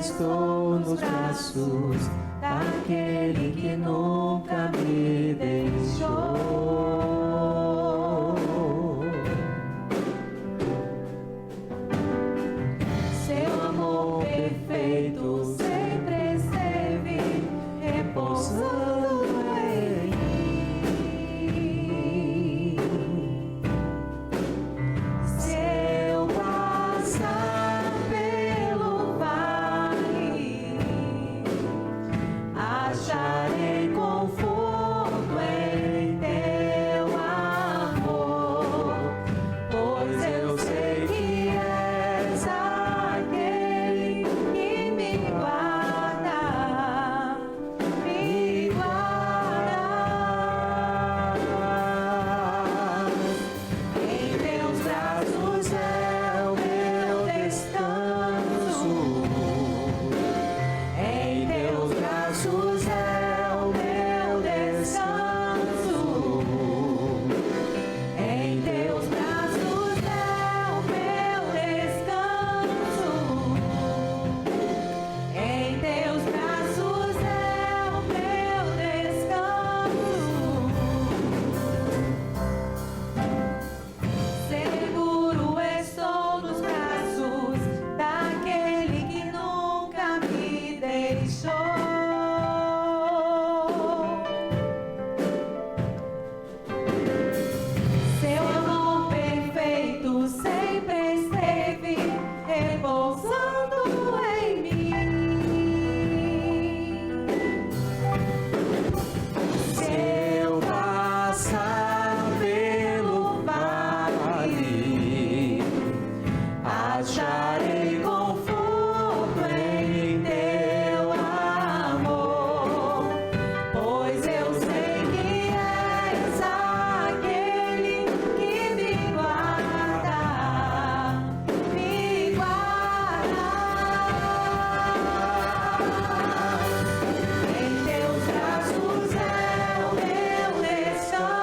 estou nos braços daquele que nunca me deixou. Seu amor perfeito sempre esteve repousando em mim. Se eu passar pelo vale, acharei conforto em teu amor, pois eu sei que és aquele que me guarda, me guarda. Em teus braços é o meu descanso, em teus braços é o meu descanso, em teus braços é o meu descanso, em teus braços é o meu descanso. Seguro estou nos braços daquele que nunca me deixou. Seu amor perfeito sempre esteve repousando em mim. Se eu passar pelo vale, acharei conforto em teu amor, pois eu sei que és aquele que me guarda, me guarda. Em teus braços é o meu descanso,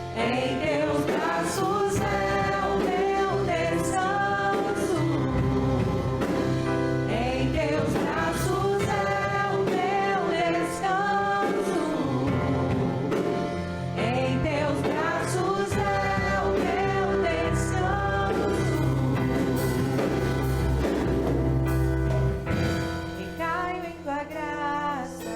em teus braços é o meu descanso, em teus braços é o meu descanso, em teus braços é o meu descanso. E caio em tua graça,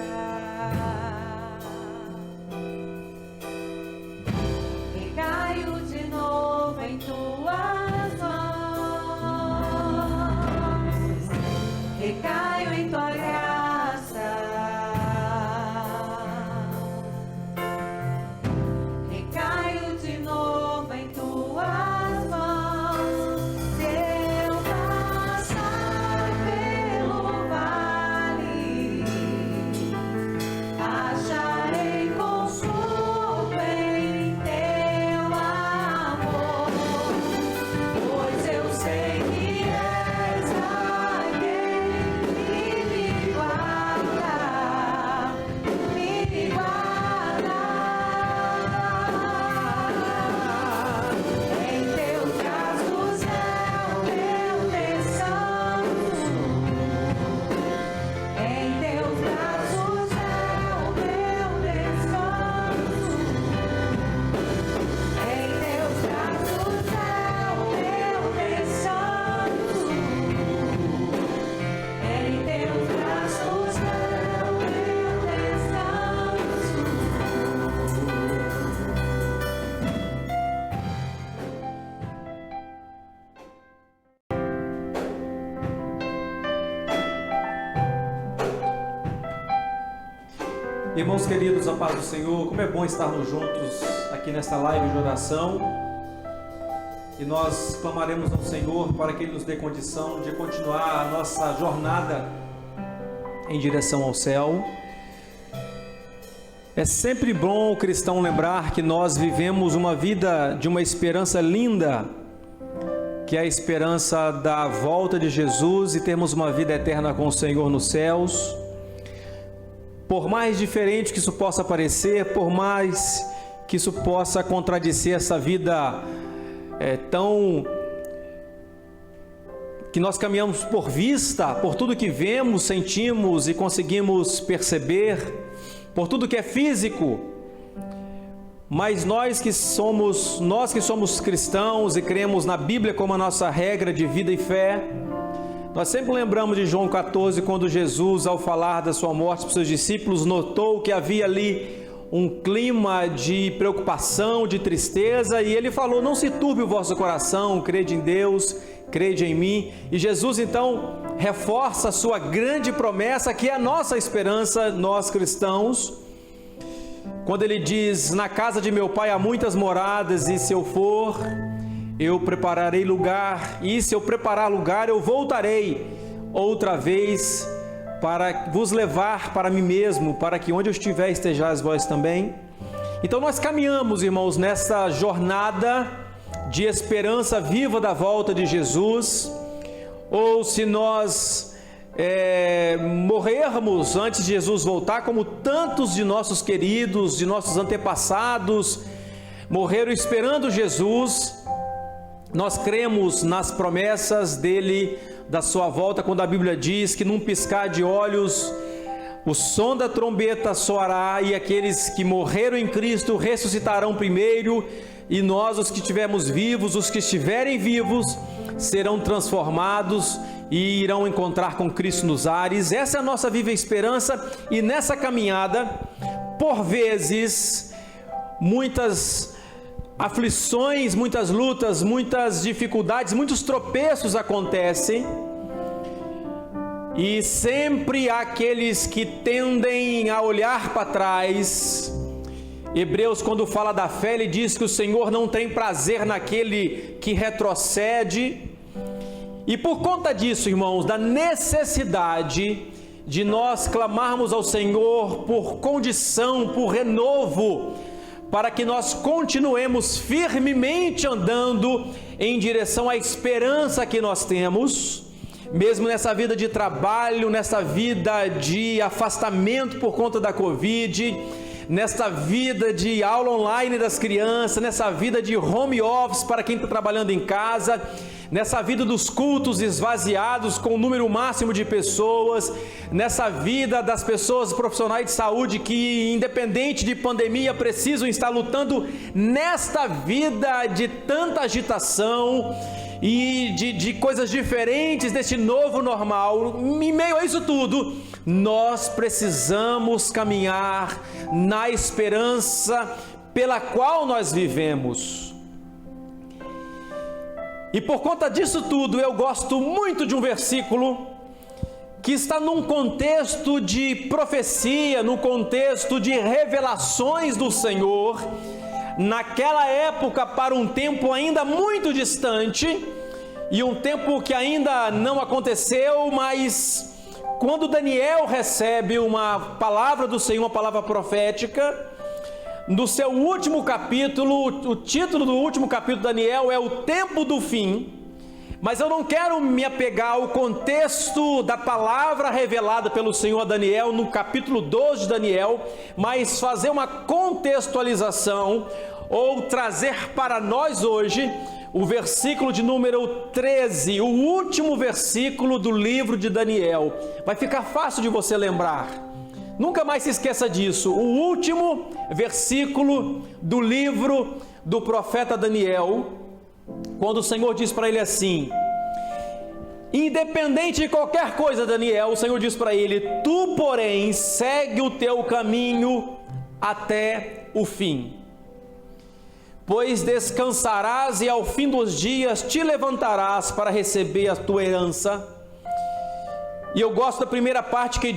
e caio de novo em tuas mãos, recaio em tua graça, recaio de novo em tuas mãos. Se eu passar pelo vale, acharei conforto em teu amor, pois eu sei que és aquele que me guarda, me guarda. Em teus braços é o meu descanso, em teus braços é o meu descanso, em teus braços é o meu descanso, em teus braços é o meu Irmãos queridos, a paz do Senhor, como é bom estarmos juntos aqui nesta live de oração. E nós clamaremos ao Senhor para que Ele nos dê condição de continuar a nossa jornada em direção ao céu. É sempre bom o cristão lembrar que nós vivemos uma vida de uma esperança linda, que é a esperança da volta de Jesus e termos uma vida eterna com o Senhor nos céus. Por mais diferente que isso possa parecer, por mais que isso possa contradizer essa vida tão que nós caminhamos por vista, por tudo que vemos, sentimos e conseguimos perceber, por tudo que é físico. Mas nós que somos cristãos e cremos na Bíblia como a nossa regra de vida e fé, nós sempre lembramos de João 14, quando Jesus, ao falar da sua morte para os seus discípulos, notou que havia ali um clima de preocupação, de tristeza, e ele falou: não se turbe o vosso coração, crede em Deus, crede em mim. E Jesus então reforça a sua grande promessa, que é a nossa esperança, nós cristãos, quando ele diz: na casa de meu pai há muitas moradas, e se eu for, eu prepararei lugar, e se eu preparar lugar, eu voltarei outra vez para vos levar para mim mesmo, para que onde eu estiver estejais vós também. Então nós caminhamos, irmãos, nessa jornada de esperança viva da volta de Jesus, ou se nós morrermos antes de Jesus voltar, como tantos de nossos queridos, de nossos antepassados, morreram esperando Jesus, nós cremos nas promessas dele, da sua volta, quando a Bíblia diz que num piscar de olhos o som da trombeta soará e aqueles que morreram em Cristo ressuscitarão primeiro, e nós, os que estivermos vivos, os que estiverem vivos, serão transformados e irão encontrar com Cristo nos ares. Essa é a nossa viva esperança, e nessa caminhada, por vezes, muitas aflições, muitas lutas, muitas dificuldades, muitos tropeços acontecem, e sempre há aqueles que tendem a olhar para trás. Hebreus, quando fala da fé, ele diz que o Senhor não tem prazer naquele que retrocede. E por conta disso, irmãos, da necessidade de nós clamarmos ao Senhor por condição, por renovo, para que nós continuemos firmemente andando em direção à esperança que nós temos, mesmo nessa vida de trabalho, nessa vida de afastamento por conta da Covid, nessa vida de aula online das crianças, nessa vida de home office para quem está trabalhando em casa, nessa vida dos cultos esvaziados com o número máximo de pessoas, nessa vida das pessoas profissionais de saúde que, independente de pandemia, precisam estar lutando nesta vida de tanta agitação e de coisas diferentes deste novo normal. Em meio a isso tudo, nós precisamos caminhar na esperança pela qual nós vivemos. E por conta disso tudo, eu gosto muito de um versículo que está num contexto de profecia, num contexto de revelações do Senhor, naquela época, para um tempo ainda muito distante, e um tempo que ainda não aconteceu, mas quando Daniel recebe uma palavra do Senhor, uma palavra profética, no seu último capítulo, o título do último capítulo de Daniel é o tempo do fim, mas eu não quero me apegar ao contexto da palavra revelada pelo Senhor a Daniel no capítulo 12 de Daniel, mas fazer uma contextualização, ou trazer para nós hoje o versículo de número 13, o último versículo do livro de Daniel. Vai ficar fácil de você lembrar. Nunca mais se esqueça disso. O último versículo do livro do profeta Daniel, quando o Senhor diz para ele assim: independente de qualquer coisa, Daniel, o Senhor diz para ele: tu, porém, segue o teu caminho até o fim, pois descansarás e ao fim dos dias te levantarás para receber a tua herança. E eu gosto da primeira parte que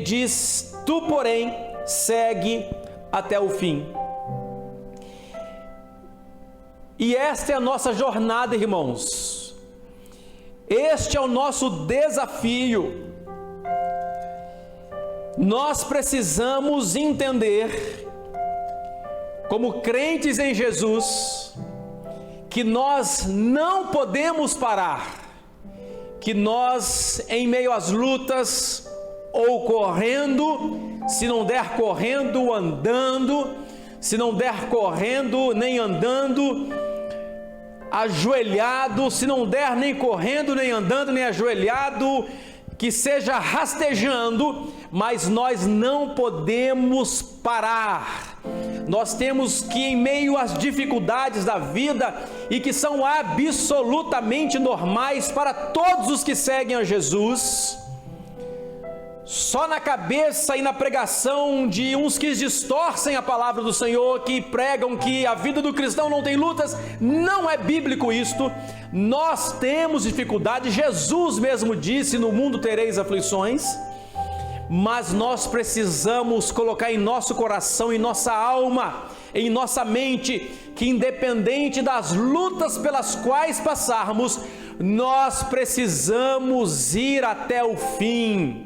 diz: tu, porém, segue até o fim. E esta é a nossa jornada, irmãos. Este é o nosso desafio. Nós precisamos entender, como crentes em Jesus, que nós não podemos parar, que nós, em meio às lutas, ou correndo, se não der correndo, andando, se não der correndo nem andando, ajoelhado, se não der nem correndo, nem andando, nem ajoelhado, que seja rastejando, mas nós não podemos parar. Nós temos que, em meio às dificuldades da vida, e que são absolutamente normais para todos os que seguem a Jesus, só na cabeça e na pregação de uns que distorcem a palavra do Senhor, que pregam que a vida do cristão não tem lutas, não é bíblico isto. Nós temos dificuldade, Jesus mesmo disse: no mundo tereis aflições, mas nós precisamos colocar em nosso coração, em nossa alma, em nossa mente, que independente das lutas pelas quais passarmos, nós precisamos ir até o fim.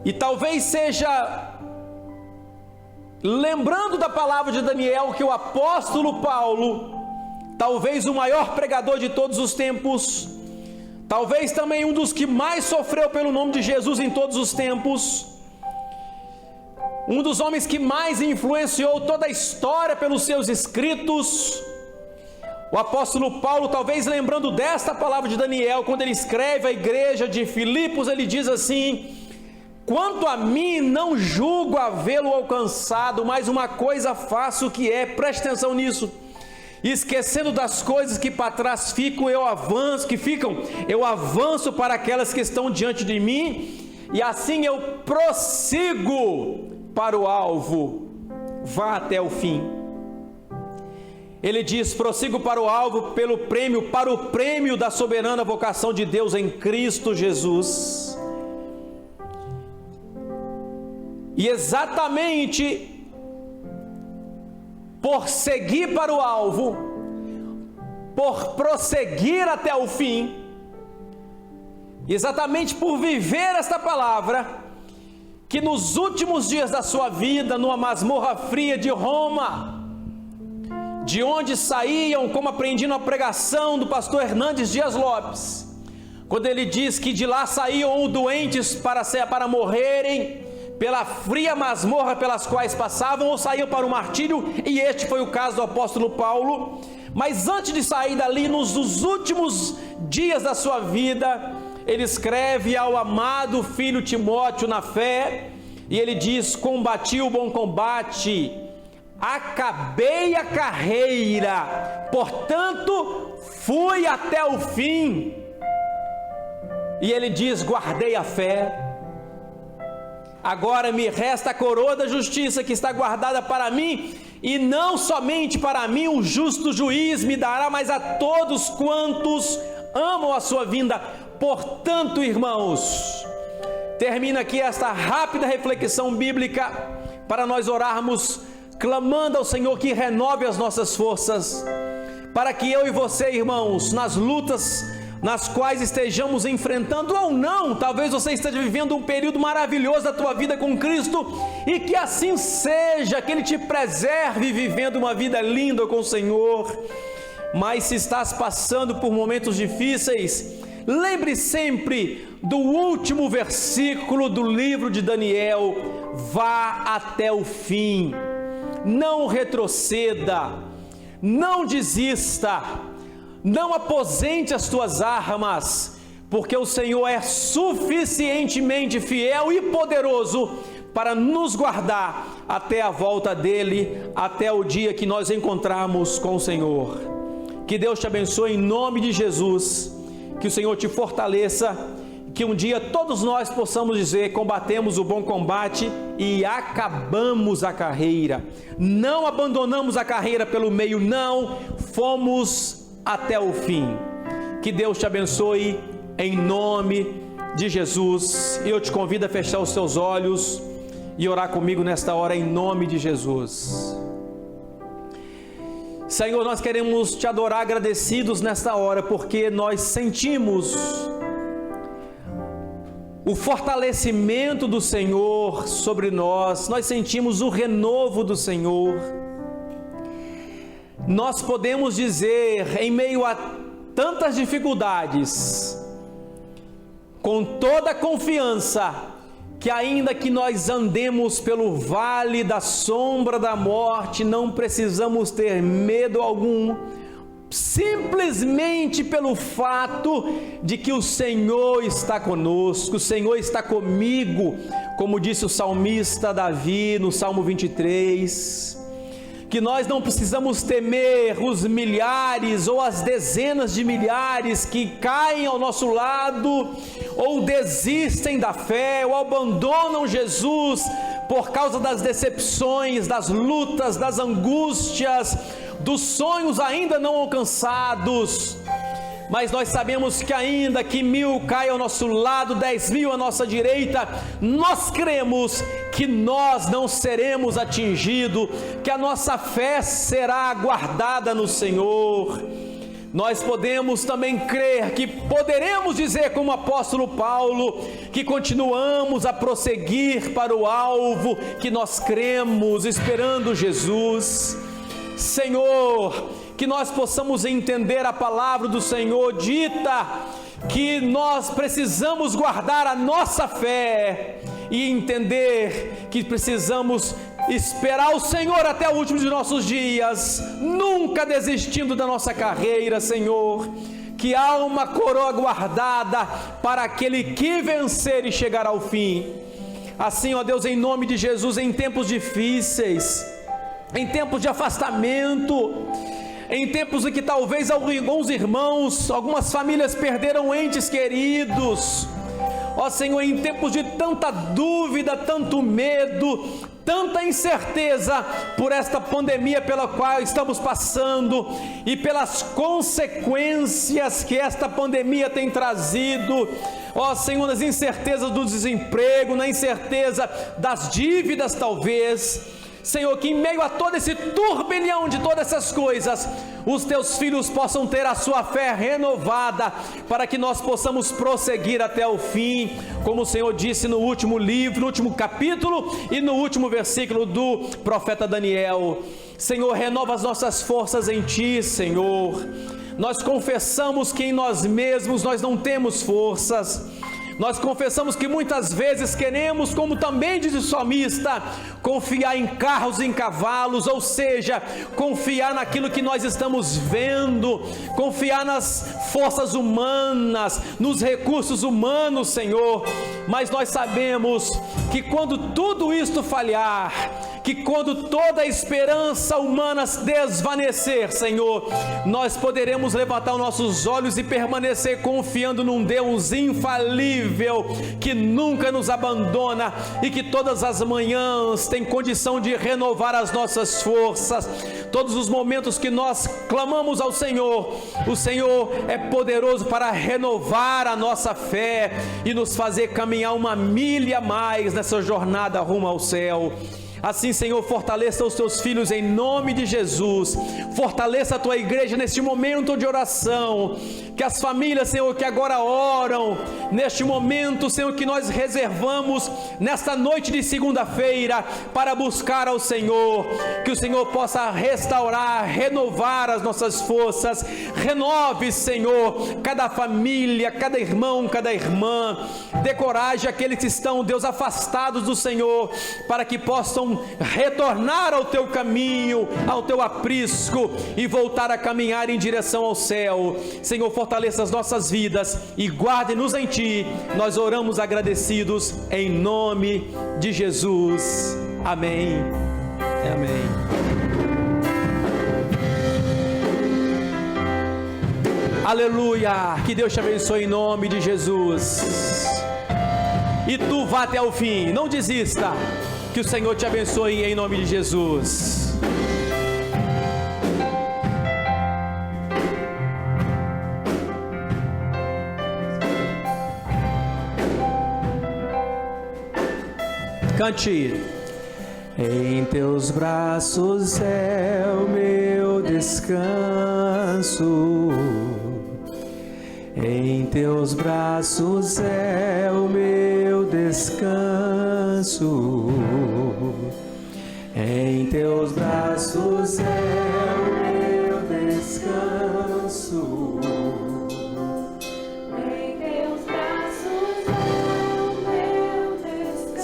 E talvez seja lembrando da palavra de Daniel que o apóstolo Paulo, talvez o maior pregador de todos os tempos, talvez também um dos que mais sofreu pelo nome de Jesus em todos os tempos, um dos homens que mais influenciou toda a história pelos seus escritos, o apóstolo Paulo, talvez lembrando desta palavra de Daniel, quando ele escreve à igreja de Filipos, ele diz assim: quanto a mim, não julgo havê-lo alcançado, mas uma coisa faço, que é, preste atenção nisso, esquecendo das coisas que para trás ficam, eu avanço para aquelas que estão diante de mim, e assim eu prossigo para o alvo, vá até o fim. Ele diz: prossigo para o alvo, para o prêmio da soberana vocação de Deus em Cristo Jesus. E exatamente por seguir para o alvo, por prosseguir até o fim, exatamente por viver esta palavra, que nos últimos dias da sua vida, numa masmorra fria de Roma, de onde saíam, como aprendi na pregação do pastor Hernandes Dias Lopes, quando ele diz que de lá saíam doentes para morrerem, pela fria masmorra pelas quais passavam, ou saíam para o martírio, e este foi o caso do apóstolo Paulo. Mas antes de sair dali, nos últimos dias da sua vida, ele escreve ao amado filho Timóteo na fé, e ele diz: combati o bom combate, acabei a carreira, portanto fui até o fim. E ele diz: guardei a fé. Agora me resta a coroa da justiça, que está guardada para mim, e não somente para mim, o justo juiz me dará, mas a todos quantos amam a sua vinda. Portanto, irmãos, termina aqui esta rápida reflexão bíblica para nós orarmos, clamando ao Senhor que renove as nossas forças, para que eu e você, irmãos, nas lutas nas quais estejamos enfrentando ou não, talvez você esteja vivendo um período maravilhoso da tua vida com Cristo, e que assim seja, que Ele te preserve vivendo uma vida linda com o Senhor. Mas se estás passando por momentos difíceis, lembre sempre do último versículo do livro de Daniel: vá até o fim, não retroceda, não desista, não aposente as tuas armas, porque o Senhor é suficientemente fiel e poderoso para nos guardar até a volta dEle, até o dia que nós encontrarmos com o Senhor. Que Deus te abençoe em nome de Jesus, que o Senhor te fortaleça, que um dia todos nós possamos dizer: combatemos o bom combate e acabamos a carreira, não abandonamos a carreira pelo meio, não, fomos até o fim. Que Deus te abençoe em nome de Jesus. E eu te convido a fechar os seus olhos e orar comigo nesta hora em nome de Jesus. Senhor, nós queremos te adorar agradecidos nesta hora, porque nós sentimos o fortalecimento do Senhor sobre nós, nós sentimos o renovo do Senhor. Nós podemos dizer, em meio a tantas dificuldades, com toda a confiança, que ainda que nós andemos pelo vale da sombra da morte, não precisamos ter medo algum, simplesmente pelo fato de que o Senhor está conosco, o Senhor está comigo, como disse o salmista Davi no Salmo 23, que nós não precisamos temer os milhares ou as dezenas de milhares que caem ao nosso lado, ou desistem da fé, ou abandonam Jesus por causa das decepções, das lutas, das angústias, dos sonhos ainda não alcançados. Mas nós sabemos que ainda que 1000 caem ao nosso lado, 10.000 à nossa direita, nós cremos que nós não seremos atingidos, que a nossa fé será guardada no Senhor. Nós podemos também crer que poderemos dizer como o apóstolo Paulo, que continuamos a prosseguir para o alvo, que nós cremos, esperando Jesus. Senhor, que nós possamos entender a palavra do Senhor dita, que nós precisamos guardar a nossa fé e entender que precisamos esperar o Senhor até o último de nossos dias, nunca desistindo da nossa carreira, Senhor, que há uma coroa guardada para aquele que vencer e chegar ao fim. Assim, ó Deus, em nome de Jesus, em tempos difíceis, em tempos de afastamento, em tempos em que talvez alguns irmãos, algumas famílias perderam entes queridos, ó Senhor, em tempos de tanta dúvida, tanto medo, tanta incerteza por esta pandemia pela qual estamos passando e pelas consequências que esta pandemia tem trazido, ó Senhor, nas incertezas do desemprego, na incerteza das dívidas talvez, Senhor, que em meio a todo esse turbilhão de todas essas coisas, os teus filhos possam ter a sua fé renovada, para que nós possamos prosseguir até o fim, como o Senhor disse no último livro, no último capítulo e no último versículo do profeta Daniel. Senhor, renova as nossas forças em Ti, Senhor. Nós confessamos que em nós mesmos nós não temos forças. Nós confessamos que muitas vezes queremos, como também diz o salmista, confiar em carros e em cavalos, ou seja, confiar naquilo que nós estamos vendo, confiar nas forças humanas, nos recursos humanos, Senhor. Mas nós sabemos que quando tudo isto falhar, que quando toda a esperança humana desvanecer, Senhor, nós poderemos levantar os nossos olhos e permanecer confiando num Deus infalível, que nunca nos abandona e que todas as manhãs tem condição de renovar as nossas forças. Todos os momentos que nós clamamos ao Senhor, o Senhor é poderoso para renovar a nossa fé e nos fazer caminhar uma milha a mais nessa jornada rumo ao céu. Assim, Senhor, fortaleça os teus filhos em nome de Jesus, fortaleça a tua igreja neste momento de oração, que as famílias, Senhor, que agora oram, neste momento, Senhor, que nós reservamos nesta noite de segunda-feira para buscar ao Senhor, que o Senhor possa restaurar, renovar as nossas forças, renove, Senhor, cada família, cada irmão, cada irmã, dê coragem àqueles que estão, Deus, afastados do Senhor, para que possam retornar ao teu caminho, ao teu aprisco e voltar a caminhar em direção ao céu. Senhor, fortaleça as nossas vidas e guarde-nos em Ti. Nós oramos agradecidos em nome de Jesus. Amém. Amém. Aleluia. Que Deus te abençoe em nome de Jesus. E tu vá até o fim, não desista. Que o Senhor te abençoe em nome de Jesus. Cante. Em teus braços é o meu descanso. Em teus braços é o meu descanso. Em teus braços é o meu descanso. Em teus braços é o meu descanso.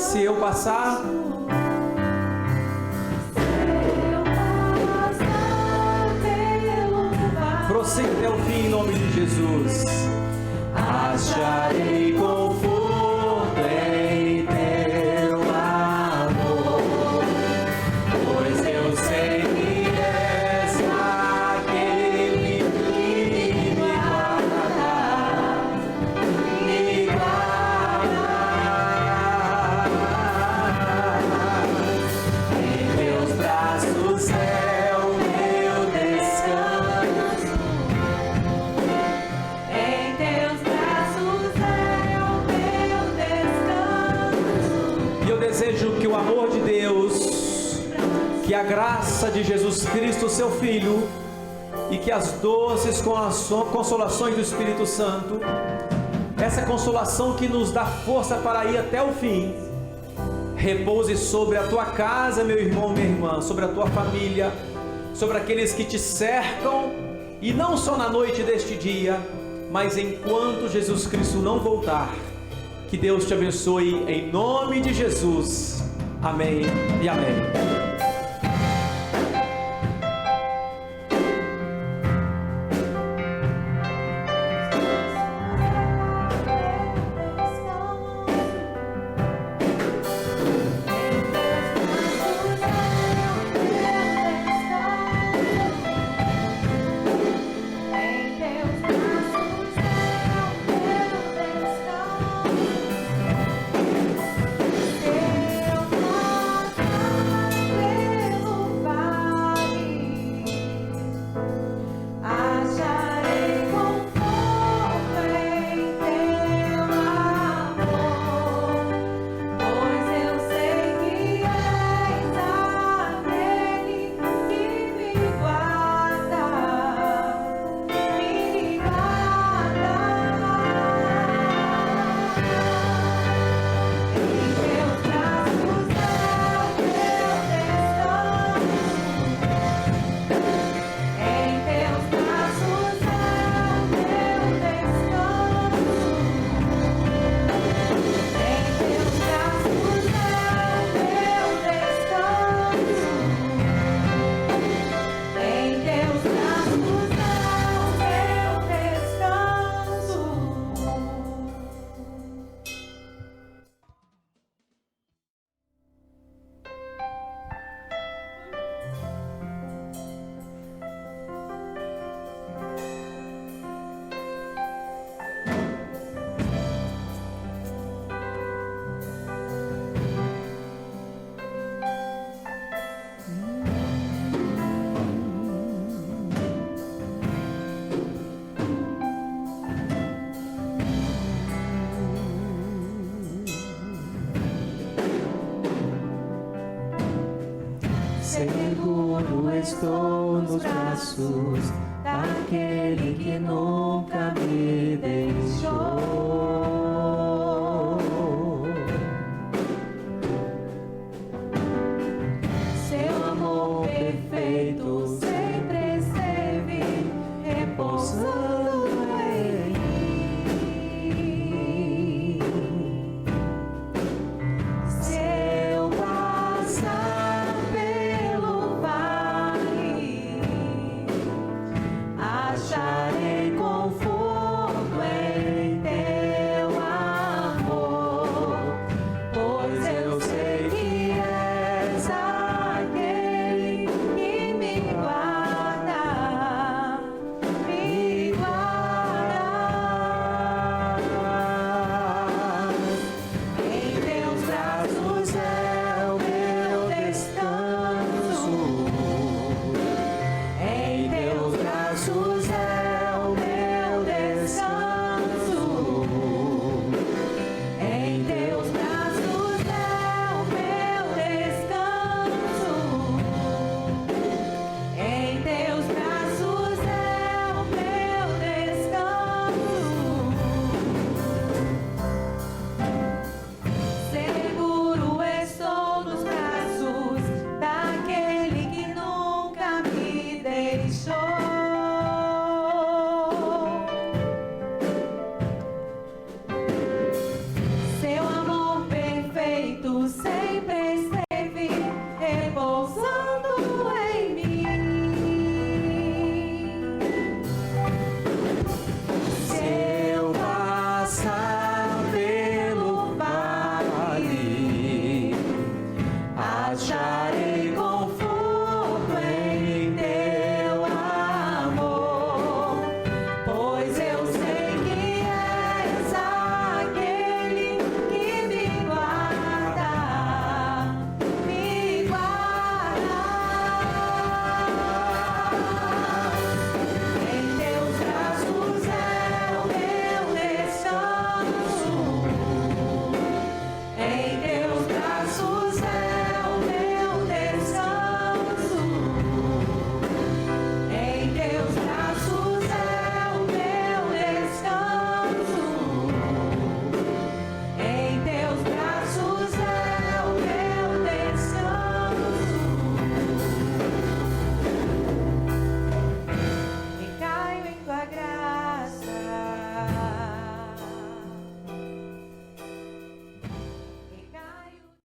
passar. Prossiga até o fim em nome de Jesus. Acharei conforto em teu amor, pois eu sei que és aquele que me guarda, me guarda. Em teus braços é o meu descanso. Em teus braços é o meu descanso. E eu desejo que o amor de Deus, que a graça de Jesus Cristo, seu Filho, e que as doces consolações do Espírito Santo, essa consolação que nos dá força para ir até o fim, repouse sobre a tua casa, meu irmão, minha irmã, sobre a tua família, sobre aqueles que te cercam, e não só na noite deste dia, mas enquanto Jesus Cristo não voltar. Que Deus te abençoe em nome de Jesus. Amém e amém. Seguro estou nos braços daquele que nunca me deixou.